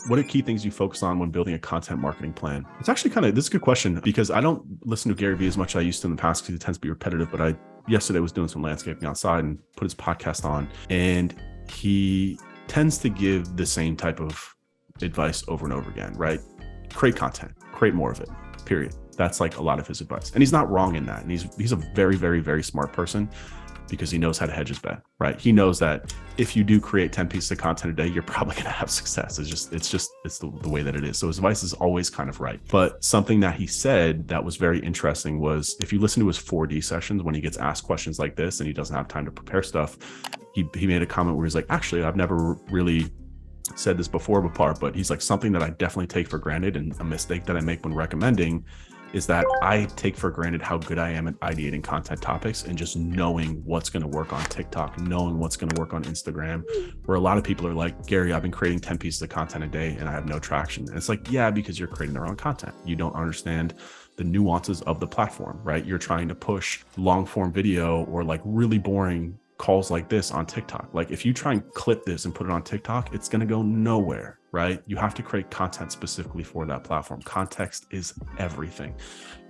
What are key things you focus on when building a content marketing plan? It's actually this is a good question because I don't listen to Gary Vee as much as I used to in the past because it tends to be repetitive, but I yesterday was doing some landscaping outside and put his podcast on, and he tends to give the same type of advice over and over again, right? Create content, create more of it, period. That's like a lot of his advice. And he's not wrong in that. And he's a very, very, very smart person because he knows how to hedge his bet, right? He knows that if you do create 10 pieces of content a day, you're probably going to have success. It's the way that it is. So his advice is always kind of right. But something that he said that was very interesting was if you listen to his 4D sessions, when he gets asked questions like this and he doesn't have time to prepare stuff, he made a comment where he's like, actually, I've never really said this before, but he's like, something that I definitely take for granted and a mistake that I make when recommending is that I take for granted how good I am at ideating content topics and just knowing what's going to work on TikTok, knowing what's going to work on Instagram, where a lot of people are like, Gary, I've been creating 10 pieces of content a day and I have no traction. And it's like, yeah, because you're creating the wrong content. You don't understand the nuances of the platform, right? You're trying to push long form video or like really boring calls like this on TikTok. Like if you try and clip this and put it on TikTok, it's going to go nowhere, right? You have to create content specifically for that platform. Context is everything.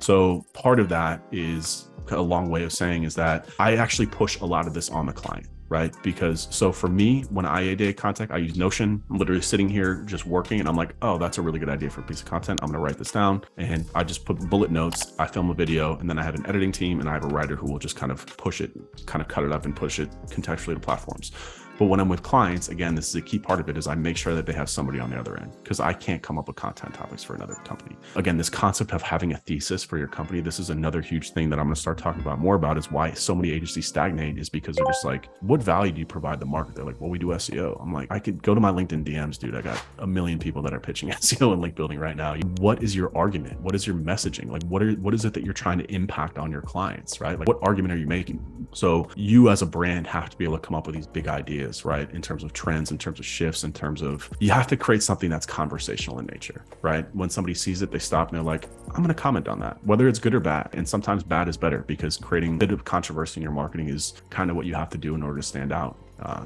So part of that is a long way of saying is that I actually push a lot of this on the client, right? Because so for me, when I ideate content, I use Notion. I'm literally sitting here just working and I'm like, oh, that's a really good idea for a piece of content. I'm going to write this down and I just put bullet notes. I film a video and then I have an editing team and I have a writer who will just kind of push it, kind of cut it up and push it contextually to platforms. But when I'm with clients, again, this is a key part of it is I make sure that they have somebody on the other end because I can't come up with content topics for another company. Again, this concept of having a thesis for your company, this is another huge thing that I'm going to start talking about more about is why so many agencies stagnate is because they're just like, what value do you provide the market? They're like, well, we do SEO. I'm like, I could go to my LinkedIn DMs, dude. I got a million people that are pitching SEO and link building right now. What is your argument? What is your messaging? Like, what is it that you're trying to impact on your clients, right? Like, what argument are you making? So you as a brand have to be able to come up with these big ideas, right? In terms of trends, in terms of shifts, in terms of, you have to create something that's conversational in nature, right? When somebody sees it, they stop and they're like, I'm going to comment on that, whether it's good or bad. And sometimes bad is better because creating a bit of controversy in your marketing is kind of what you have to do in order to stand out.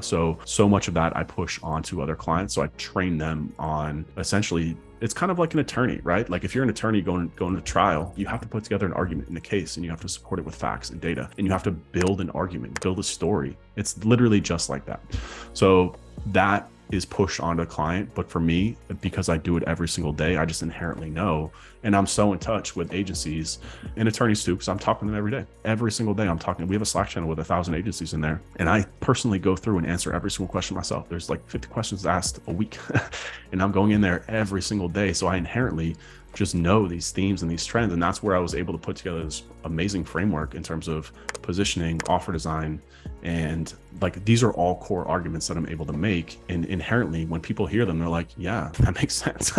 So much of that I push onto other clients. So I train them on essentially, it's kind of like an attorney, right? Like if you're an attorney going to trial, you have to put together an argument in a case and you have to support it with facts and data and you have to build an argument, build a story. It's literally just like that. So that is pushed onto a client. But for me, because I do it every single day, I just inherently know. And I'm so in touch with agencies and attorneys too, because I'm talking to them every day. Every single day I'm talking. We have a Slack channel with 1,000 agencies in there. And I personally go through and answer every single question myself. There's like 50 questions asked a week. And I'm going in there every single day. So I inherently just know these themes and these trends. And that's where I was able to put together this amazing framework in terms of positioning, offer design. And like, these are all core arguments that I'm able to make. And inherently when people hear them, they're like, yeah, that makes sense.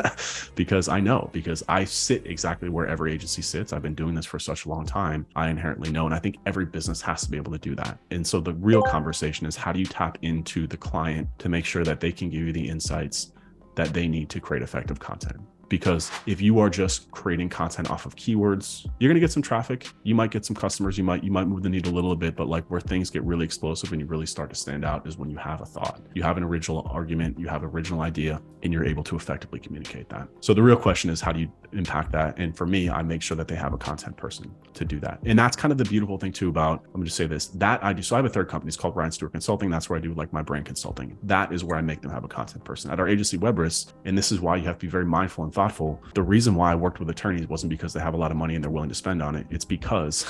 Because I sit exactly where every agency sits. I've been doing this for such a long time. I inherently know. And I think every business has to be able to do that. And so the real conversation is how do you tap into the client to make sure that they can give you the insights that they need to create effective content? Because if you are just creating content off of keywords, you're going to get some traffic. You might get some customers. You might move the needle a little bit, but like where things get really explosive and you really start to stand out is when you have a thought, you have an original argument, you have an original idea, and you're able to effectively communicate that. So the real question is, how do you impact that? And for me, I make sure that they have a content person to do that. And that's kind of the beautiful thing too about, let me just say this, that I do. So I have a third company. It's called Ryan Stewart Consulting. That's where I do like my brand consulting. That is where I make them have a content person. At our agency Webris, and this is why you have to be very mindful and thoughtful. The reason why I worked with attorneys wasn't because they have a lot of money and they're willing to spend on it. It's because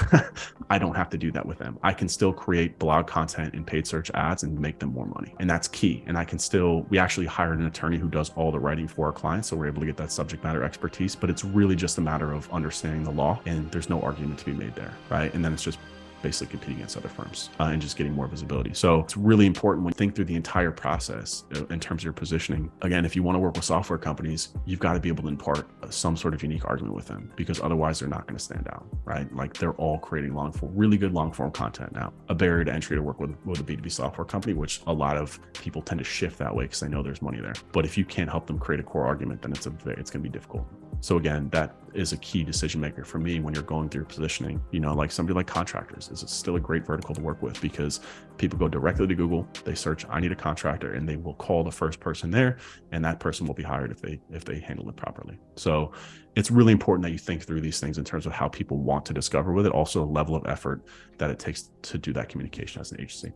I don't have to do that with them. I can still create blog content and paid search ads and make them more money. And that's key. And we actually hired an attorney who does all the writing for our clients. So we're able to get that subject matter expertise, but it's really just a matter of understanding the law and there's no argument to be made there, right? And then it's just basically competing against other firms and just getting more visibility. So it's really important when you think through the entire process in terms of your positioning. Again, if you want to work with software companies, you've got to be able to impart some sort of unique argument with them because otherwise they're not going to stand out, right? Like they're all creating really good long form content now. A barrier to entry to work with a B2B software company, which a lot of people tend to shift that way because they know there's money there. But if you can't help them create a core argument, then it's going to be difficult. So again, that is a key decision maker for me when you're going through positioning. Like somebody like contractors is still a great vertical to work with, because people go directly to Google, they search, I need a contractor, and they will call the first person there, and that person will be hired if they handle it properly. So it's really important that you think through these things in terms of how people want to discover with it, also a level of effort that it takes to do that communication as an agency.